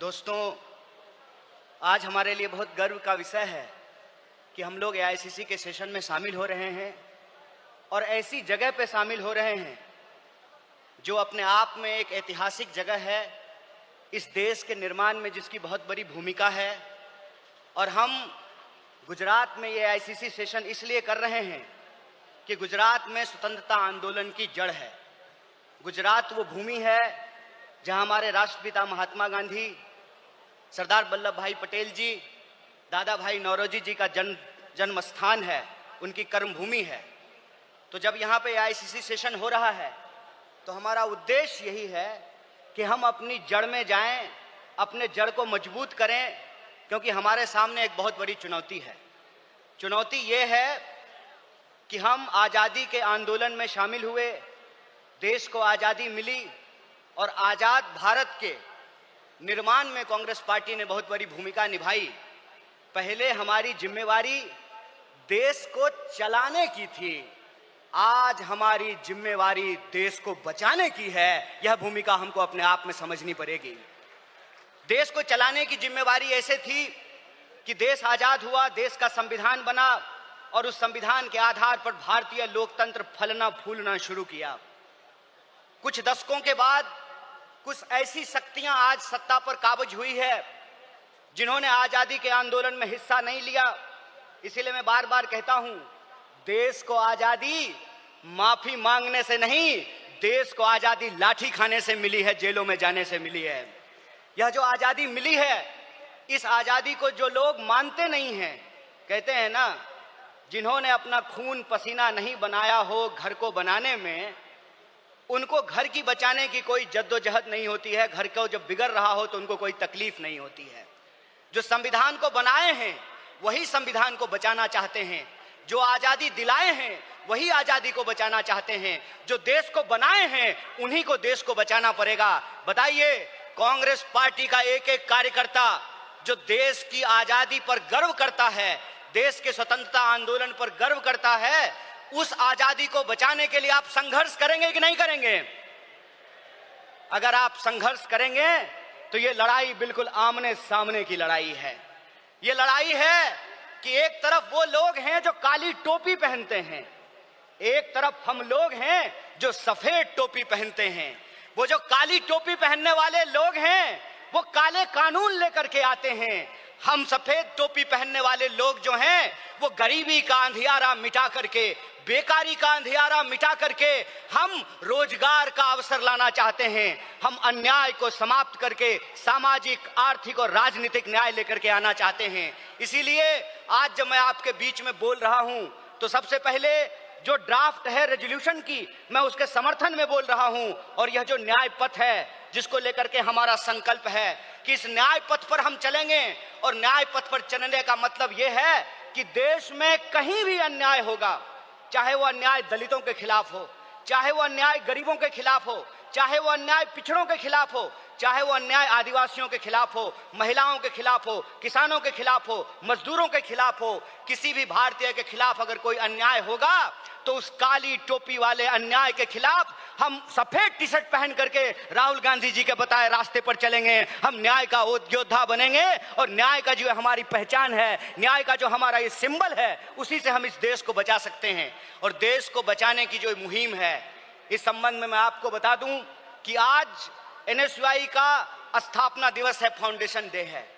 दोस्तों, आज हमारे लिए बहुत गर्व का विषय है कि हम लोग एआईसीसी के सेशन में शामिल हो रहे हैं और ऐसी जगह पे शामिल हो रहे हैं जो अपने आप में एक ऐतिहासिक जगह है, इस देश के निर्माण में जिसकी बहुत बड़ी भूमिका है। और हम गुजरात में ये एआईसीसी सेशन इसलिए कर रहे हैं कि गुजरात में स्वतंत्रता आंदोलन की जड़ है। गुजरात वो भूमि है जहां हमारे राष्ट्रपिता महात्मा गांधी, सरदार वल्लभ भाई पटेल जी, दादा भाई नौरोजी जी का जन्म स्थान है, उनकी कर्मभूमि है। तो जब यहाँ पे एआईसीसी सेशन हो रहा है तो हमारा उद्देश्य यही है कि हम अपनी जड़ में जाएं, अपने जड़ को मजबूत करें, क्योंकि हमारे सामने एक बहुत बड़ी चुनौती है। चुनौती ये है कि हम आज़ादी के आंदोलन में शामिल हुए, देश को आज़ादी मिली और आज़ाद भारत के निर्माण में कांग्रेस पार्टी ने बहुत बड़ी भूमिका निभाई। पहले हमारी जिम्मेवारी देश को चलाने की थी, आज हमारी जिम्मेवारी देश को बचाने की है। यह भूमिका हमको अपने आप में समझनी पड़ेगी। देश को चलाने की जिम्मेवारी ऐसे थी कि देश आजाद हुआ, देश का संविधान बना और उस संविधान के आधार पर भारतीय लोकतंत्र फलना फूलना शुरू किया। कुछ दशकों के बाद कुछ ऐसी शक्तियां आज सत्ता पर काबिज हुई है जिन्होंने आजादी के आंदोलन में हिस्सा नहीं लिया। इसीलिए मैं बार बार कहता हूं, देश को आजादी माफी मांगने से नहीं, देश को आजादी लाठी खाने से मिली है, जेलों में जाने से मिली है। यह जो आजादी मिली है, इस आजादी को जो लोग मानते नहीं हैं, कहते हैं ना, जिन्होंने अपना खून पसीना नहीं बनाया हो घर को बनाने में, उनको घर की बचाने की कोई जद्दोजहद नहीं होती है। घर को जब बिगड़ रहा हो तो उनको कोई तकलीफ नहीं होती है। जो संविधान को बनाए हैं वही संविधान को बचाना चाहते हैं, जो आजादी दिलाए हैं वही आजादी को बचाना चाहते हैं, जो देश को बनाए हैं उन्हीं को देश को बचाना पड़ेगा। बताइए, कांग्रेस पार्टी का एक एक कार्यकर्ता जो देश की आजादी पर गर्व करता है, देश के स्वतंत्रता आंदोलन पर गर्व करता है, उस आजादी को बचाने के लिए आप संघर्ष करेंगे कि नहीं करेंगे? अगर आप संघर्ष करेंगे तो ये लड़ाई बिल्कुल आमने सामने की लड़ाई है। ये लड़ाई है कि एक तरफ वो लोग हैं जो काली टोपी पहनते हैं, एक तरफ हम लोग हैं जो सफेद टोपी पहनते हैं। वो जो काली टोपी पहनने वाले लोग हैं वो काले कानून लेकर के आते हैं। हम सफेद टोपी पहनने वाले लोग जो हैं वो गरीबी का अंधियारा मिटा करके, बेकारी का अंधियारा मिटा करके हम रोजगार का अवसर लाना चाहते हैं। हम अन्याय को समाप्त करके सामाजिक, आर्थिक और राजनीतिक न्याय लेकर के आना चाहते हैं। इसीलिए आज जब मैं आपके बीच में बोल रहा हूं तो सबसे पहले जो ड्राफ्ट है रेजोल्यूशन की, मैं उसके समर्थन में बोल रहा हूं। और यह जो न्याय पथ है जिसको लेकर के हमारा संकल्प है कि इस न्याय पथ पर हम चलेंगे, और न्याय पथ पर चलने का मतलब यह है कि देश में कहीं भी अन्याय होगा, चाहे वो अन्याय दलितों के खिलाफ हो, चाहे वो अन्याय गरीबों के खिलाफ हो, चाहे वो अन्याय पिछड़ों के खिलाफ हो, चाहे वो अन्याय आदिवासियों के खिलाफ हो, महिलाओं के खिलाफ हो, किसानों के खिलाफ हो, मजदूरों के खिलाफ हो, किसी भी भारतीय के खिलाफ अगर कोई अन्याय होगा तो उस काली टोपी वाले अन्याय के खिलाफ हम सफेद टी शर्ट पहन करके राहुल गांधी जी के बताए रास्ते पर चलेंगे। हम न्याय का योद्धा बनेंगे और न्याय का जो हमारी पहचान है, न्याय का जो हमारा ये सिंबल है, उसी से हम इस देश को बचा सकते हैं। और देश को बचाने की जो मुहिम है, इस संबंध में मैं आपको बता दूं कि आज एनएसयूआई का स्थापना दिवस है, फाउंडेशन डे है।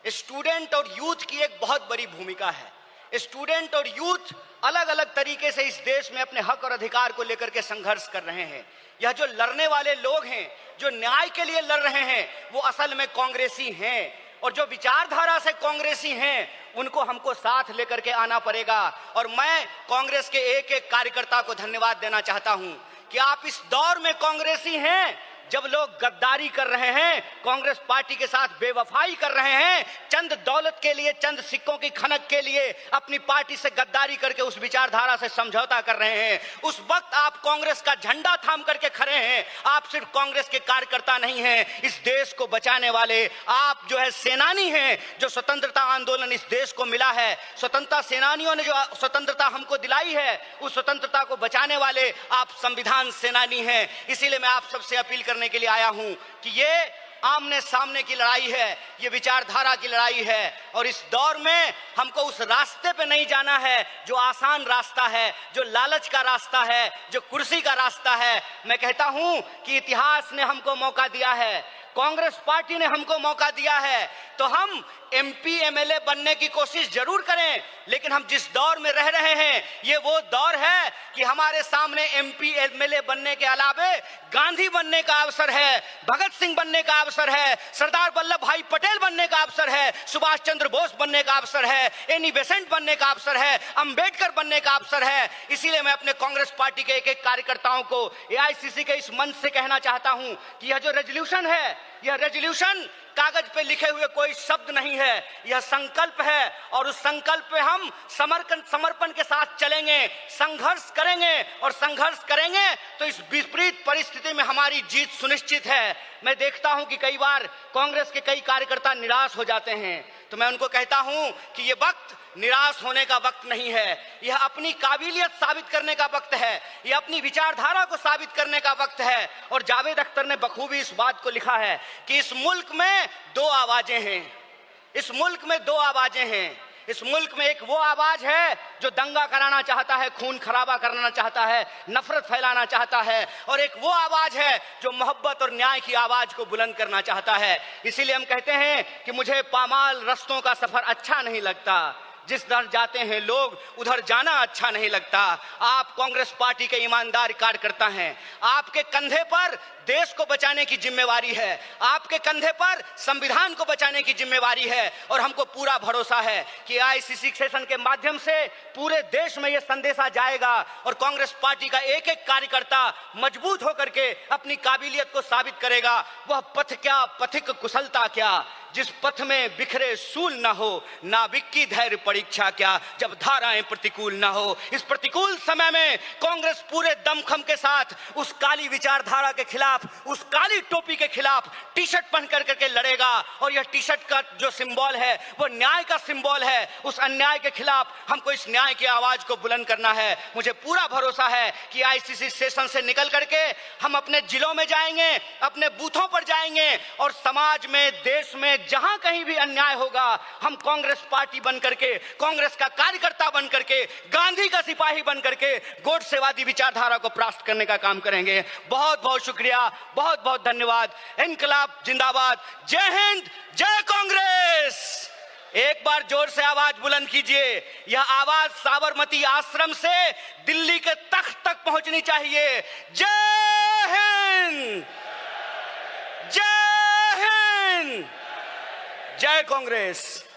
स्टूडेंट और यूथ की एक बहुत बड़ी भूमिका है। स्टूडेंट और यूथ अलग अलग तरीके से इस देश में अपने हक और अधिकार को लेकर के संघर्ष कर रहे हैं। यह जो लड़ने वाले लोग हैं, जो न्याय के लिए लड़ रहे हैं, वो असल में कांग्रेसी हैं। और जो विचारधारा से कांग्रेसी हैं उनको हमको साथ लेकर के आना पड़ेगा। और मैं कांग्रेस के एक एक कार्यकर्ता को धन्यवाद देना चाहता हूं कि आप इस दौर में कांग्रेसी हैं जब लोग गद्दारी कर रहे हैं, कांग्रेस पार्टी के साथ बेवफाई कर रहे हैं, चंद दौलत के लिए, चंद सिक्कों की खनक के लिए अपनी पार्टी से गद्दारी करके उस विचारधारा से समझौता कर रहे हैं, उस वक्त आप कांग्रेस का झंडा थाम करके खड़े हैं। आप सिर्फ कांग्रेस के कार्यकर्ता नहीं हैं, इस देश को बचाने वाले आप जो है सेनानी हैं। जो स्वतंत्रता आंदोलन इस देश को मिला है, स्वतंत्रता सेनानियों ने जो स्वतंत्रता हमको दिलाई है, उस स्वतंत्रता को बचाने वाले आप संविधान सेनानी हैं। इसीलिए मैं आप सबसे अपील करने के लिए आया हूं कि ये आमने सामने की लड़ाई है, ये विचारधारा की लड़ाई है। और इस दौर में हमको उस रास्ते पे नहीं जाना है जो आसान रास्ता है, जो लालच का रास्ता है, जो कुर्सी का रास्ता है। मैं कहता हूं कि इतिहास ने हमको मौका दिया है, कांग्रेस पार्टी ने हमको मौका दिया है, तो हम एमपी एमएलए बनने की कोशिश जरूर करें। लेकिन हम जिस दौर में रह रहे हैं, ये वो दौर है कि हमारे सामने एमपी एमएलए बनने के अलावे गांधी बनने का अवसर है, भगत सिंह बनने का अवसर है, सरदार वल्लभ भाई पटेल बनने का अवसर है, सुभाष चंद्र बोस बनने का अवसर है, एनी बेसेंट बनने का अवसर है, अंबेडकर बनने का अवसर है। इसीलिए मैं अपने कांग्रेस पार्टी के एक एक कार्यकर्ताओं को एआईसीसी के इस मंच से कहना चाहता हूं कि यह जो रेजोल्यूशन है, यह रेजोल्यूशन कागज पे लिखे हुए कोई शब्द नहीं है, यह संकल्प है। और उस संकल्प पे हम समर्पण के साथ चलेंगे, संघर्ष करेंगे, और संघर्ष करेंगे तो इस विपरीत परिस्थिति में हमारी जीत सुनिश्चित है। मैं देखता हूं कि कई बार कांग्रेस के कई कार्यकर्ता निराश हो जाते हैं, तो मैं उनको कहता हूं कि यह वक्त निराश होने का वक्त नहीं है, यह अपनी काबिलियत साबित करने का वक्त है, यह अपनी विचारधारा को साबित करने का वक्त है। और जावेद अख्तर ने बखूबी इस बात को लिखा है कि इस मुल्क में दो आवाजें हैं, इस मुल्क में दो आवाजें हैं। इस मुल्क में एक वो आवाज है जो दंगा कराना चाहता है, खून खराबा करना चाहता है, नफरत फैलाना चाहता है, और एक वो आवाज है जो मोहब्बत और न्याय की आवाज को बुलंद करना चाहता है। इसीलिए हम कहते हैं कि मुझे पामाल रस्तों का सफर अच्छा नहीं लगता, जिस दर जाते हैं लोग उधर जाना अच्छा नहीं लगता। आप कांग्रेस पार्टी के ईमानदार कार्यकर्ता हैं, आपके कंधे पर देश को बचाने की जिम्मेवारी है, आपके कंधे पर संविधान को बचाने की जिम्मेवारी है। और हमको पूरा भरोसा है कि आईसीसी सेशन के माध्यम से पूरे देश में यह संदेशा जाएगा और कांग्रेस पार्टी का एक एक कार्यकर्ता मजबूत होकर के अपनी काबिलियत को साबित करेगा। वह पथ क्या, पथिक कुशलता क्या, जिस पथ में बिखरे सूल न हो, नाविक की धैर्य परीक्षा क्या, जब धाराएं प्रतिकूल न हो। इस प्रतिकूल समय में कांग्रेस पूरे दमखम के साथ उस काली विचारधारा के खिलाफ, उस काली टोपी के खिलाफ टी शर्ट पहन करके लड़ेगा। और यह टी शर्ट का जो सिंबल है वो न्याय का सिंबल है। उस अन्याय के खिलाफ हमको इस न्याय की आवाज को बुलंद करना है। मुझे पूरा भरोसा है कि आईसीसी सेशन से निकल करके हम अपने जिलों में जाएंगे, अपने बूथों पर जाएंगे, और समाज में, देश में जहां कहीं भी अन्याय होगा, हम कांग्रेस पार्टी बन करके, कांग्रेस का कार्यकर्ता बन करके, गांधी का सिपाही बन करके गोडसेवादी विचारधारा को परास्त करने का काम करेंगे। बहुत बहुत शुक्रिया, बहुत बहुत धन्यवाद। इनकलाब जिंदाबाद, जय हिंद, जय कांग्रेस। एक बार जोर से आवाज बुलंद कीजिए। यह आवाज साबरमती आश्रम से दिल्ली के तख्त तक पहुंचनी चाहिए। जय हिंद, जय हिंद, जय कांग्रेस।